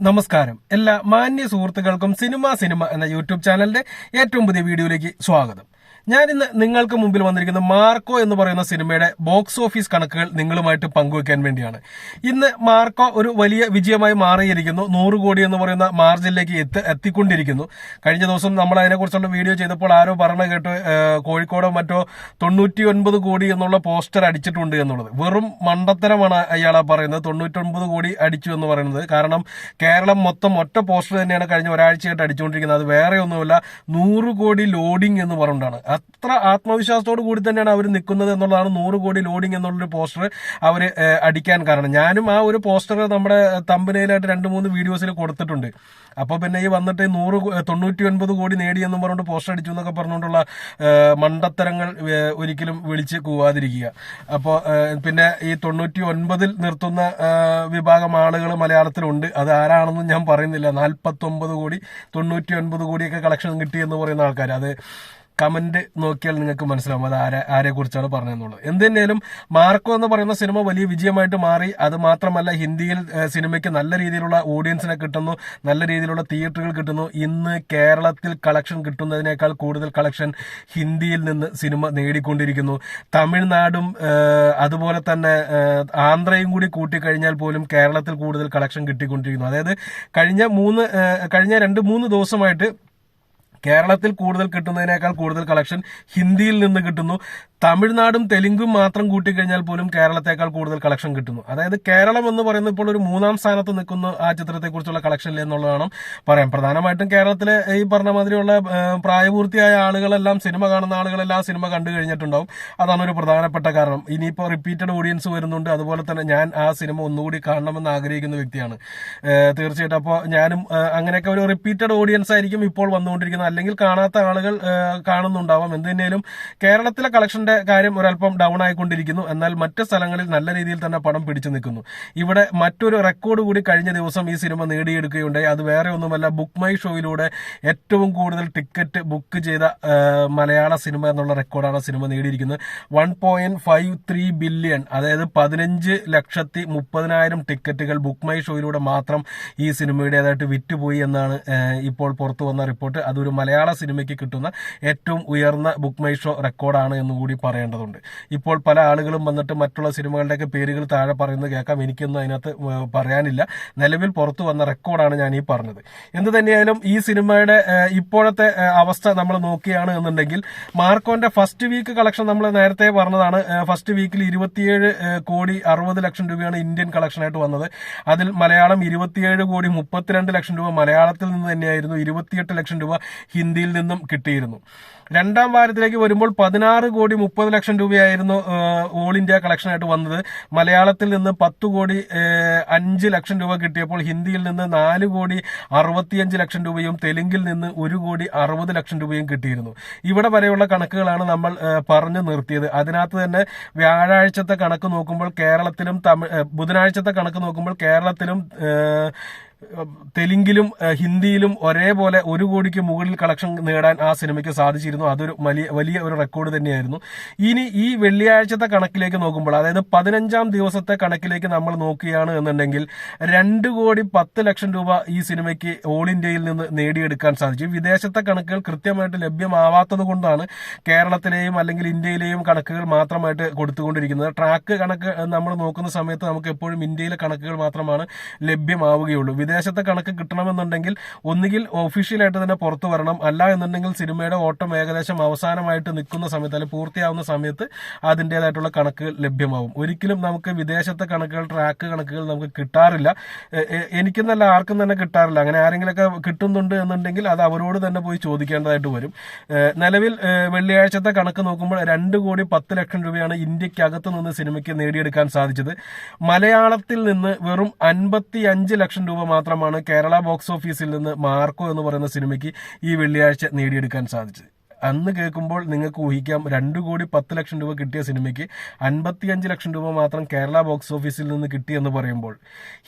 നമസ്കാരം. എല്ലാ മാന്യ സുഹൃത്തുക്കൾക്കും സിനിമ എന്ന യൂട്യൂബ് ചാനലിന്റെ ഏറ്റവും പുതിയ വീഡിയോയിലേക്ക് സ്വാഗതം. ഞാൻ ഇന്ന് നിങ്ങൾക്ക് മുമ്പിൽ വന്നിരിക്കുന്ന മാർക്കോ എന്ന് പറയുന്ന സിനിമയുടെ ബോക്സ് ഓഫീസ് കണക്കുകൾ നിങ്ങളുമായിട്ട് പങ്കുവയ്ക്കാൻ വേണ്ടിയാണ്. ഇന്ന് മാർക്കോ ഒരു വലിയ വിജയമായി മാറിയിരിക്കുന്നു. 100 കോടി എന്ന് പറയുന്ന മാർജിനിലേക്ക് എത്തിക്കൊണ്ടിരിക്കുന്നു. കഴിഞ്ഞ ദിവസം നമ്മൾ അതിനെക്കുറിച്ചുള്ള വീഡിയോ ചെയ്തപ്പോൾ ആരോ പറഞ്ഞു കേട്ട് കോഴിക്കോടോ മറ്റോ 99 കോടി എന്നുള്ള പോസ്റ്റർ അടിച്ചിട്ടുണ്ട് എന്നുള്ളത്. വെറും മണ്ടത്തരമാണ് അയാളാ പറയുന്നത്. 99 കോടി അടിച്ചു എന്ന് പറയുന്നത്. കാരണം കേരളം മൊത്തം ഒറ്റ പോസ്റ്റർ തന്നെയാണ് കഴിഞ്ഞ ഒരാഴ്ചയായിട്ട് അടിച്ചുകൊണ്ടിരിക്കുന്നത്. അത് വേറെ ഒന്നുമില്ല, 100 കോടി ലോഡിംഗ് എന്ന് പറഞ്ഞിട്ടാണ്. അത്ര ആത്മവിശ്വാസത്തോട് കൂടി തന്നെയാണ് അവർ നിൽക്കുന്നത് എന്നുള്ളതാണ് 100 കോടി ലോഡിംഗ് എന്നുള്ളൊരു പോസ്റ്റർ അവർ അടിക്കാൻ കാരണം. ഞാനും ആ ഒരു പോസ്റ്റർ നമ്മുടെ തമ്പനയിലായിട്ട് 2-3 വീഡിയോസിൽ കൊടുത്തിട്ടുണ്ട്. അപ്പോൾ പിന്നെ ഈ വന്നിട്ട് 99 കോടി നേടി എന്നും പറഞ്ഞുകൊണ്ട് പോസ്റ്റർ അടിച്ചു എന്നൊക്കെ പറഞ്ഞുകൊണ്ടുള്ള മണ്ടത്തരങ്ങൾ ഒരിക്കലും വിളിച്ച് കൂവാതിരിക്കുക. അപ്പോൾ പിന്നെ ഈ 99 നിർത്തുന്ന വിഭാഗം ആളുകൾ മലയാളത്തിലുണ്ട്. അത് ആരാണെന്നും ഞാൻ പറയുന്നില്ല. 49 കോടി 99 കോടിയൊക്കെ കളക്ഷൻ കിട്ടി എന്ന് പറയുന്ന ആൾക്കാർ, അത് കമന്റ് നോക്കിയാൽ നിങ്ങൾക്ക് മനസ്സിലാവും അത് ആരെ കുറിച്ചാണ് പറഞ്ഞതെന്നുള്ളത്. എന്തുതന്നെയാലും മാർക്കോ എന്ന് പറയുന്ന സിനിമ വലിയ വിജയമായിട്ട് മാറി. അത് മാത്രമല്ല, ഹിന്ദിയിൽ സിനിമയ്ക്ക് നല്ല രീതിയിലുള്ള ഓഡിയൻസിനെ കിട്ടുന്നു, നല്ല രീതിയിലുള്ള തിയേറ്ററുകൾ കിട്ടുന്നു. ഇന്ന് കേരളത്തിൽ കളക്ഷൻ കിട്ടുന്നതിനേക്കാൾ കൂടുതൽ കളക്ഷൻ ഹിന്ദിയിൽ നിന്ന് സിനിമ നേടിക്കൊണ്ടിരിക്കുന്നു. തമിഴ്നാടും അതുപോലെ തന്നെ ആന്ധ്രയും കൂടി കൂട്ടിക്കഴിഞ്ഞാൽ പോലും കേരളത്തിൽ കൂടുതൽ കളക്ഷൻ കിട്ടിക്കൊണ്ടിരിക്കുന്നു. അതായത് കഴിഞ്ഞ 2-3 ദിവസമായിട്ട് കേരളത്തിൽ കൂടുതൽ കിട്ടുന്നതിനേക്കാൾ കൂടുതൽ കളക്ഷൻ ഹിന്ദിയിൽ നിന്ന് കിട്ടുന്നു. തമിഴ്നാടും തെലുങ്കും മാത്രം കൂട്ടിക്കഴിഞ്ഞാൽ പോലും കേരളത്തെക്കാൾ കൂടുതൽ കളക്ഷൻ കിട്ടുന്നു. അതായത് കേരളം എന്ന് പറയുന്നത് ഇപ്പോൾ ഒരു 3-ാം സ്ഥാനത്ത് നിൽക്കുന്ന ആ ചിത്രത്തെക്കുറിച്ചുള്ള കളക്ഷനിൽ എന്നുള്ളതാണ് പറയാം. പ്രധാനമായിട്ടും കേരളത്തിലെ ഈ പറഞ്ഞ മാതിരിയുള്ള പ്രായപൂർത്തിയായ ആളുകളെല്ലാം, സിനിമ കാണുന്ന ആളുകളെല്ലാം സിനിമ കണ്ടു കഴിഞ്ഞിട്ടുണ്ടാവും. അതാണ് ഒരു പ്രധാനപ്പെട്ട കാരണം. ഇനിയിപ്പോൾ റിപ്പീറ്റഡ് ഓഡിയൻസ് വരുന്നുണ്ട്. അതുപോലെ തന്നെ ഞാൻ ആ സിനിമ ഒന്നുകൂടി കാണണമെന്ന് ആഗ്രഹിക്കുന്ന വ്യക്തിയാണ് തീർച്ചയായിട്ടും. അപ്പോൾ ഞാനും അങ്ങനെയൊക്കെ ഒരു റിപ്പീറ്റഡ് ഓഡിയൻസ് ആയിരിക്കും ഇപ്പോൾ വന്നുകൊണ്ടിരിക്കുന്നത്. അല്ലെങ്കിൽ കാണാത്ത ആളുകൾ കാണുന്നുണ്ടാവാം. എന്തുതന്നെയാലും കേരളത്തിലെ കളക്ഷന്റെ കാര്യം ഒരല്പം ഡൗൺ ആയിക്കൊണ്ടിരിക്കുന്നു. എന്നാൽ മറ്റ് സ്ഥലങ്ങളിൽ നല്ല രീതിയിൽ തന്നെ പടം പിടിച്ചു നിൽക്കുന്നു. ഇവിടെ മറ്റൊരു റെക്കോർഡ് കൂടി കഴിഞ്ഞ ദിവസം ഈ സിനിമ നേടിയെടുക്കുകയുണ്ടായി. അത് വേറെ ഒന്നുമല്ല, ബുക്ക് മൈ ഷോയിലൂടെ ഏറ്റവും കൂടുതൽ ടിക്കറ്റ് ബുക്ക് ചെയ്ത മലയാള സിനിമ എന്നുള്ള റെക്കോർഡാണ് സിനിമ നേടിയിരിക്കുന്നത്. 1.53 ബില്യൺ, അതായത് 15,30,000 ടിക്കറ്റുകൾ ബുക്ക് മൈ ഷോയിലൂടെ മാത്രം ഈ സിനിമയുടേതായിട്ട് വിറ്റുപോയി എന്നാണ് ഇപ്പോൾ പുറത്തു വന്ന റിപ്പോർട്ട്. അതൊരു മലയാള സിനിമയ്ക്ക് കിട്ടുന്ന ഏറ്റവും ഉയർന്ന ബുക്ക് മൈ ഷോ റെക്കോർഡാണ് എന്നുകൂടി പറയേണ്ടതുണ്ട്. ഇപ്പോൾ പല ആളുകളും വന്നിട്ട് മറ്റുള്ള സിനിമകളുടെയൊക്കെ പേരുകൾ താഴെ പറയുന്നത് കേൾക്കാം. എനിക്കൊന്നും അതിനകത്ത് പറയാനില്ല. നിലവിൽ പുറത്തു വന്ന റെക്കോർഡാണ് ഞാൻ ഈ പറഞ്ഞത്. എന്ത് തന്നെയായാലും ഈ സിനിമയുടെ ഇപ്പോഴത്തെ അവസ്ഥ നമ്മൾ നോക്കുകയാണ് എന്നുണ്ടെങ്കിൽ, മാർക്കോന്റെ ഫസ്റ്റ് വീക്ക് കളക്ഷൻ നമ്മൾ നേരത്തെ പറഞ്ഞതാണ്. ഫസ്റ്റ് വീക്കിൽ 27 കോടി 60 ലക്ഷം രൂപയാണ് ഇന്ത്യൻ കളക്ഷനായിട്ട് വന്നത്. അതിൽ മലയാളം 27 കോടി 32 ലക്ഷം രൂപ മലയാളത്തിൽ നിന്ന് തന്നെയായിരുന്നു. 28 ലക്ഷം രൂപ ഹിന്ദിയിൽ നിന്നും കിട്ടിയിരുന്നു. രണ്ടാം വാരത്തിലേക്ക് വരുമ്പോൾ 16 കോടി 30 ലക്ഷം രൂപയായിരുന്നു ഓൾ ഇന്ത്യ കളക്ഷനായിട്ട് വന്നത്. മലയാളത്തിൽ നിന്ന് 10 കോടി 5 ലക്ഷം രൂപ കിട്ടിയപ്പോൾ ഹിന്ദിയിൽ നിന്ന് 4 കോടി 65 ലക്ഷം രൂപയും തെലുങ്കിൽ നിന്ന് 1 കോടി 60 ലക്ഷം രൂപയും കിട്ടിയിരുന്നു. ഇവിടെ വരെയുള്ള കണക്കുകളാണ് നമ്മൾ പറഞ്ഞു നിർത്തിയത്. അതിനകത്ത് തന്നെ വ്യാഴാഴ്ചത്തെ കണക്ക് നോക്കുമ്പോൾ കേരളത്തിലും ബുധനാഴ്ചത്തെ കണക്ക് നോക്കുമ്പോൾ കേരളത്തിലും തെലുങ്കിലും ഹിന്ദിയിലും ഒരേപോലെ 1 കോടിക്ക് മുകളിൽ കളക്ഷൻ നേടാൻ ആ സിനിമയ്ക്ക് സാധിച്ചിരുന്നു. അതൊരു വലിയ ഒരു റെക്കോർഡ് തന്നെയായിരുന്നു. ഇനി ഈ വെള്ളിയാഴ്ചത്തെ കണക്കിലേക്ക് നോക്കുമ്പോൾ, അതായത് 15ാം ദിവസത്തെ കണക്കിലേക്ക് നമ്മൾ നോക്കുകയാണ് എന്നുണ്ടെങ്കിൽ 2 കോടി 10 ലക്ഷം രൂപ ഈ സിനിമയ്ക്ക് ഓൾ ഇന്ത്യയിൽ നിന്ന് നേടിയെടുക്കാൻ സാധിച്ചു. വിദേശത്തെ കണക്കുകൾ കൃത്യമായിട്ട് ലഭ്യമാവാത്തത് കൊണ്ടാണ് കേരളത്തിലെയും അല്ലെങ്കിൽ ഇന്ത്യയിലെയും കണക്കുകൾ മാത്രമായിട്ട് കൊടുത്തുകൊണ്ടിരിക്കുന്നത്. ട്രാക്ക് കണക്ക് നമ്മൾ നോക്കുന്ന സമയത്ത് നമുക്ക് എപ്പോഴും ഇന്ത്യയിലെ കണക്കുകൾ മാത്രമാണ് ലഭ്യമാവുകയുള്ളൂ. വിദേശത്തെ കണക്ക് കിട്ടണമെന്നുണ്ടെങ്കിൽ ഒന്നുകിൽ ഒഫീഷ്യലായിട്ട് തന്നെ പുറത്തു വരണം, അല്ല എന്നുണ്ടെങ്കിൽ സിനിമയുടെ ഓട്ടം ഏകദേശം അവസാനമായിട്ട് നിൽക്കുന്ന സമയത്ത് അല്ലെങ്കിൽ പൂർത്തിയാവുന്ന സമയത്ത് അതിൻ്റെതായിട്ടുള്ള കണക്കുകൾ ലഭ്യമാവും. ഒരിക്കലും നമുക്ക് വിദേശത്തെ കണക്കുകൾ, ട്രാക്ക് കണക്കുകൾ നമുക്ക് കിട്ടാറില്ല. എനിക്കെന്നല്ല, ആർക്കും തന്നെ കിട്ടാറില്ല. അങ്ങനെ ആരെങ്കിലുമൊക്കെ കിട്ടുന്നുണ്ട് എന്നുണ്ടെങ്കിൽ അത് അവരോട് തന്നെ പോയി ചോദിക്കേണ്ടതായിട്ട് വരും. നിലവിൽ വെള്ളിയാഴ്ചത്തെ കണക്ക് നോക്കുമ്പോൾ 2 കോടി 10 ലക്ഷം രൂപയാണ് ഇന്ത്യക്കകത്ത് നിന്ന് സിനിമയ്ക്ക് നേടിയെടുക്കാൻ സാധിച്ചത്. മലയാളത്തിൽ നിന്ന് വെറും 55 ലക്ഷം രൂപ മാത്രമാണ് കേരള ബോക്സ് ഓഫീസിൽ നിന്ന് മാർക്കോ എന്ന് പറയുന്ന സിനിമയ്ക്ക് ഈ വെള്ളിയാഴ്ച നേടിയെടുക്കാൻ സാധിച്ചത്. അന്ന് കേൾക്കുമ്പോൾ നിങ്ങൾക്ക് ഊഹിക്കാം, 2 കോടി 10 ലക്ഷം രൂപ കിട്ടിയ സിനിമയ്ക്ക് 55 ലക്ഷം രൂപ മാത്രം കേരള ബോക്സ് ഓഫീസിൽ നിന്ന് കിട്ടിയെന്ന് പറയുമ്പോൾ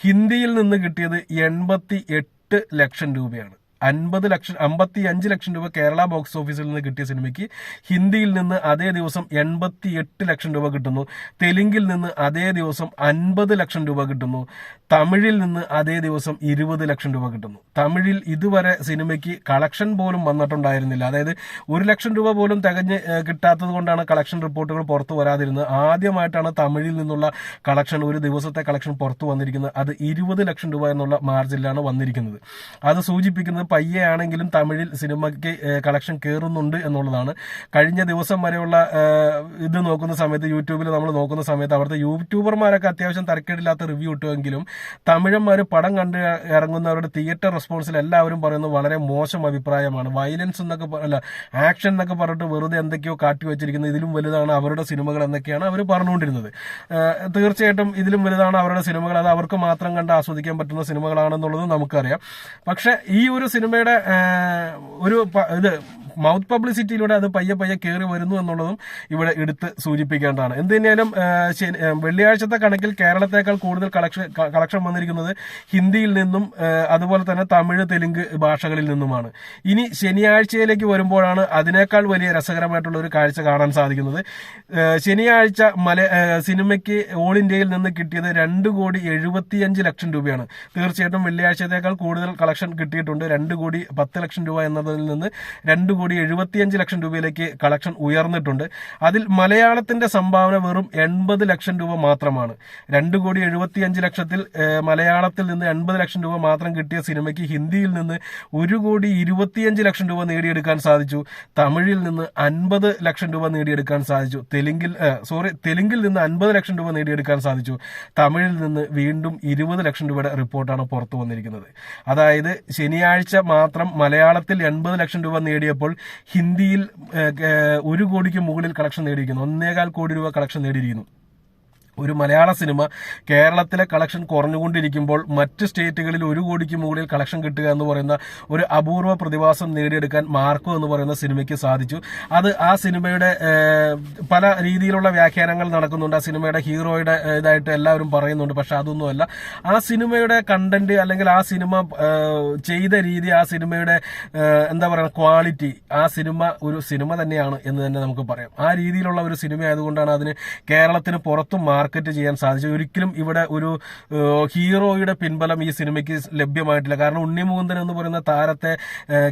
ഹിന്ദിയിൽ നിന്ന് കിട്ടിയത് 88 ലക്ഷം രൂപയാണ്. 55 ലക്ഷം രൂപ കേരള ബോക്സ് ഓഫീസിൽ നിന്ന് കിട്ടിയ സിനിമയ്ക്ക് ഹിന്ദിയിൽ നിന്ന് അതേ ദിവസം 88 ലക്ഷം രൂപ കിട്ടുന്നു. തെലുങ്കിൽ നിന്ന് അതേ ദിവസം 50 ലക്ഷം രൂപ കിട്ടുന്നു. തമിഴിൽ നിന്ന് അതേ ദിവസം 20 ലക്ഷം രൂപ കിട്ടുന്നു. തമിഴിൽ ഇതുവരെ സിനിമയ്ക്ക് കളക്ഷൻ പോലും വന്നിട്ടുണ്ടായിരുന്നില്ല. അതായത് 1 ലക്ഷം രൂപ പോലും തികഞ്ഞ് കിട്ടാത്തത് കൊണ്ടാണ് കളക്ഷൻ റിപ്പോർട്ടുകൾ പുറത്തു വരാതിരുന്നത്. ആദ്യമായിട്ടാണ് തമിഴിൽ നിന്നുള്ള കളക്ഷൻ, ഒരു ദിവസത്തെ കളക്ഷൻ പുറത്തു വന്നിരിക്കുന്നത്. അത് 20 ലക്ഷം രൂപ എന്നുള്ള മാർജിനിലാണ് വന്നിരിക്കുന്നത്. അത് സൂചിപ്പിക്കുന്നത് പയ്യെ ആണെങ്കിലും തമിഴിൽ സിനിമയ്ക്ക് കളക്ഷൻ കയറുന്നുണ്ട് എന്നുള്ളതാണ്. കഴിഞ്ഞ ദിവസം വരെയുള്ള ഇത് നോക്കുന്ന സമയത്ത്, യൂട്യൂബിൽ നമ്മൾ നോക്കുന്ന സമയത്ത് അവിടുത്തെ യൂട്യൂബർമാരൊക്കെ അത്യാവശ്യം തരക്കേടില്ലാത്ത റിവ്യൂ ഇട്ടുവെങ്കിലും തമിഴന്മാർ പടം കണ്ട് ഇറങ്ങുന്നവരുടെ തിയേറ്റർ റെസ്പോൺസിൽ എല്ലാവരും പറയുന്നത് വളരെ മോശം അഭിപ്രായമാണ്. വയലൻസ് എന്നൊക്കെ അല്ല, ആക്ഷൻ എന്നൊക്കെ പറഞ്ഞിട്ട് വെറുതെ എന്തൊക്കെയോ കാട്ടി വെച്ചിരിക്കുന്നത്, ഇതിലും വലുതാണ് അവരുടെ സിനിമകൾ എന്നൊക്കെയാണ് അവർ പറഞ്ഞുകൊണ്ടിരുന്നത്. തീർച്ചയായിട്ടും ഇതിലും വലുതാണ് അവരുടെ സിനിമകൾ, അത് അവർക്ക് മാത്രം കണ്ട് ആസ്വദിക്കാൻ പറ്റുന്ന സിനിമകളാണെന്നുള്ളത് നമുക്കറിയാം. പക്ഷെ ഈ ഒരു സിനിമയുടെ ഒരു ഇത് മൗത്ത് പബ്ലിസിറ്റിയിലൂടെ അത് പയ്യെ പയ്യെ കയറി വരുന്നു എന്നുള്ളതും ഇവിടെ എടുത്ത് സൂചിപ്പിക്കേണ്ടതാണ്. എന്ത് തന്നെയാലും വെള്ളിയാഴ്ചത്തെ കണക്കിൽ കേരളത്തേക്കാൾ കൂടുതൽ കളക്ഷൻ വന്നിരിക്കുന്നത് ഹിന്ദിയിൽ നിന്നും അതുപോലെ തന്നെ തമിഴ്, തെലുങ്ക് ഭാഷകളിൽ നിന്നുമാണ്. ഇനി ശനിയാഴ്ചയിലേക്ക് വരുമ്പോഴാണ് അതിനേക്കാൾ വലിയ രസകരമായിട്ടുള്ള ഒരു കാഴ്ച കാണാൻ സാധിക്കുന്നത്. ശനിയാഴ്ച സിനിമയ്ക്ക് ഓൾ ഇന്ത്യയിൽ നിന്ന് കിട്ടിയത് 2,75,00,000 രൂപയാണ്. തീർച്ചയായിട്ടും വെള്ളിയാഴ്ചത്തേക്കാൾ കൂടുതൽ കളക്ഷൻ കിട്ടിയിട്ടുണ്ട്. 2,10,00,000 രൂപ എന്നതിൽ നിന്ന് 2,75,00,000 രൂപയിലേക്ക് കളക്ഷൻ ഉയർന്നിട്ടുണ്ട്. അതിൽ മലയാളത്തിന്റെ സംഭാവന വെറും 80 ലക്ഷം രൂപ മാത്രമാണ്. 2,75,00,000 മലയാളത്തിൽ നിന്ന് 80 ലക്ഷം രൂപ മാത്രം കിട്ടിയ സിനിമയ്ക്ക് ഹിന്ദിയിൽ നിന്ന് 1,25,00,000 രൂപ നേടിയെടുക്കാൻ സാധിച്ചു. തമിഴിൽ നിന്ന് 50 ലക്ഷം രൂപ നേടിയെടുക്കാൻ സാധിച്ചു. തെലുങ്കിൽ നിന്ന് 50 ലക്ഷം രൂപ നേടിയെടുക്കാൻ സാധിച്ചു. തമിഴിൽ നിന്ന് വീണ്ടും 20 ലക്ഷം രൂപയുടെ റിപ്പോർട്ടാണ് പുറത്തു വന്നിരിക്കുന്നത്. അതായത് ശനിയാഴ്ച മാത്രം മലയാളത്തിൽ 80 ലക്ഷം രൂപ നേടിയപ്പോൾ ഹിന്ദിയിൽ 1 കോടിക്ക് മുകളിൽ കളക്ഷൻ നേടിയിരിക്കുന്നു. 1.25 കോടി രൂപ കളക്ഷൻ നേടിയിരിക്കുന്നു. ഒരു മലയാള സിനിമ കേരളത്തിലെ കളക്ഷൻ കുറഞ്ഞുകൊണ്ടിരിക്കുമ്പോൾ മറ്റ് സ്റ്റേറ്റുകളിൽ 1 കോടിക്ക് മുകളിൽ കളക്ഷൻ കിട്ടുക എന്ന് പറയുന്ന ഒരു അപൂർവ പ്രതിഭാസം നേടിയെടുക്കാൻ മാർക്കോ എന്ന് പറയുന്ന സിനിമയ്ക്ക് സാധിച്ചു. അത് ആ സിനിമയുടെ പല രീതിയിലുള്ള വ്യാഖ്യാനങ്ങൾ നടക്കുന്നുണ്ട്. ആ സിനിമയുടെ ഹീറോയുടെ ഇതായിട്ട് എല്ലാവരും പറയുന്നുണ്ട്. പക്ഷെ അതൊന്നുമല്ല. ആ സിനിമയുടെ കണ്ടന്റ് അല്ലെങ്കിൽ ആ സിനിമ ചെയ്ത രീതി, ആ സിനിമയുടെ എന്താ പറയുക ക്വാളിറ്റി, ആ സിനിമ ഒരു സിനിമ തന്നെയാണ് എന്ന് തന്നെ നമുക്ക് പറയാം. ആ രീതിയിലുള്ള ഒരു സിനിമ ആയതുകൊണ്ടാണ് അതിന് കേരളത്തിന് പുറത്തും മാർക്കറ്റ് ചെയ്യാൻ സാധിച്ചു. ഒരിക്കലും ഇവിടെ ഒരു ഹീറോയുടെ പിൻബലം ഈ സിനിമയ്ക്ക് ലഭ്യമായിട്ടില്ല. കാരണം ഉണ്ണി മുകുന്ദൻ എന്ന് പറയുന്ന താരത്തെ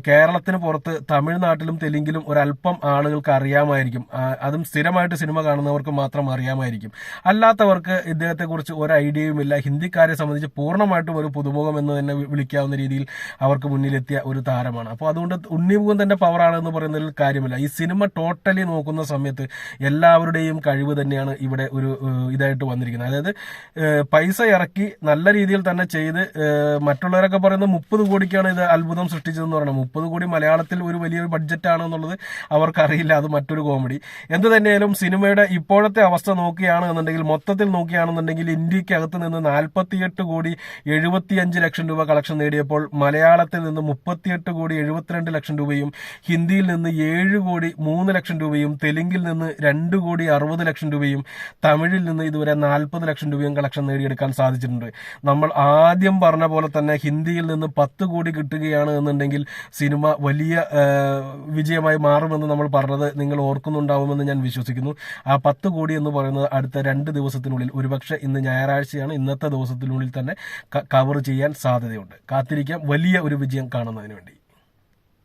കേരളത്തിന് പുറത്ത് തമിഴ്നാട്ടിലും തെലുങ്കിലും ഒരല്പം ആളുകൾക്ക് അറിയാമായിരിക്കും. അതും സ്ഥിരമായിട്ട് സിനിമ കാണുന്നവർക്ക് മാത്രം അറിയാമായിരിക്കും. അല്ലാത്തവർക്ക് ഇദ്ദേഹത്തെ കുറിച്ച് ഒരു ഐഡിയയുമില്ല. ഹിന്ദിക്കാരെ സംബന്ധിച്ച് പൂർണ്ണമായിട്ടും ഒരു പുതുമുഖം എന്ന് തന്നെ വിളിക്കാവുന്ന രീതിയിൽ അവർക്ക് മുന്നിലെത്തിയ ഒരു താരമാണ്. അപ്പോൾ അതുകൊണ്ട് ഉണ്ണി മുകുന്ദന്റെ പവറാണ് എന്ന് പറയുന്നതിൽ കാര്യമില്ല. ഈ സിനിമ ടോട്ടലി നോക്കുന്ന സമയത്ത് എല്ലാവരുടെയും കഴിവ് തന്നെയാണ് ഇവിടെ ഒരു ഇതായിട്ട് വന്നിരിക്കുന്നത്. അതായത് പൈസ ഇറക്കി നല്ല രീതിയിൽ തന്നെ ചെയ്ത്, മറ്റുള്ളവരൊക്കെ പറയുന്നത് 30 കോടിക്കാണ് ഇത് അത്ഭുതം സൃഷ്ടിച്ചതെന്ന് പറയുന്നത്. 30 കോടി മലയാളത്തിൽ ഒരു വലിയൊരു ബഡ്ജറ്റ് ആണെന്നുള്ളത് അവർക്കറിയില്ല. അത് മറ്റൊരു കോമഡി. എന്ത് തന്നെയാലും സിനിമയുടെ ഇപ്പോഴത്തെ അവസ്ഥ നോക്കുകയാണെന്നുണ്ടെങ്കിൽ, മൊത്തത്തിൽ നോക്കുകയാണെന്നുണ്ടെങ്കിൽ ഇന്ത്യക്കകത്ത് നിന്ന് 48,75,00,000 രൂപ കളക്ഷൻ നേടിയപ്പോൾ മലയാളത്തിൽ നിന്ന് 38,72,00,000 രൂപയും ഹിന്ദിയിൽ നിന്ന് 7,03,00,000 രൂപയും തെലുങ്കിൽ നിന്ന് 2,60,00,000 രൂപയും തമിഴിൽ നിന്ന് ഇതുവരെ 40 ലക്ഷം രൂപയും കളക്ഷൻ നേടിയെടുക്കാൻ സാധിച്ചിട്ടുണ്ട്. നമ്മൾ ആദ്യം പറഞ്ഞ പോലെ തന്നെ ഹിന്ദിയിൽ നിന്ന് 10 കോടി കിട്ടുകയാണ് എന്നുണ്ടെങ്കിൽ സിനിമ വലിയ വിജയമായി മാറുമെന്ന് നമ്മൾ പറഞ്ഞത് നിങ്ങൾ ഓർക്കുന്നുണ്ടാവുമെന്ന് ഞാൻ വിശ്വസിക്കുന്നു. ആ 10 കോടി എന്ന് പറയുന്നത് അടുത്ത 2 ദിവസത്തിനുള്ളിൽ, ഒരുപക്ഷെ ഇന്ന് ഞായറാഴ്ചയാണ്, ഇന്നത്തെ ദിവസത്തിനുള്ളിൽ തന്നെ കവർ ചെയ്യാൻ സാധ്യതയുണ്ട്. കാത്തിരിക്കാം വലിയ ഒരു വിജയം കാണുന്നതിന് വേണ്ടി.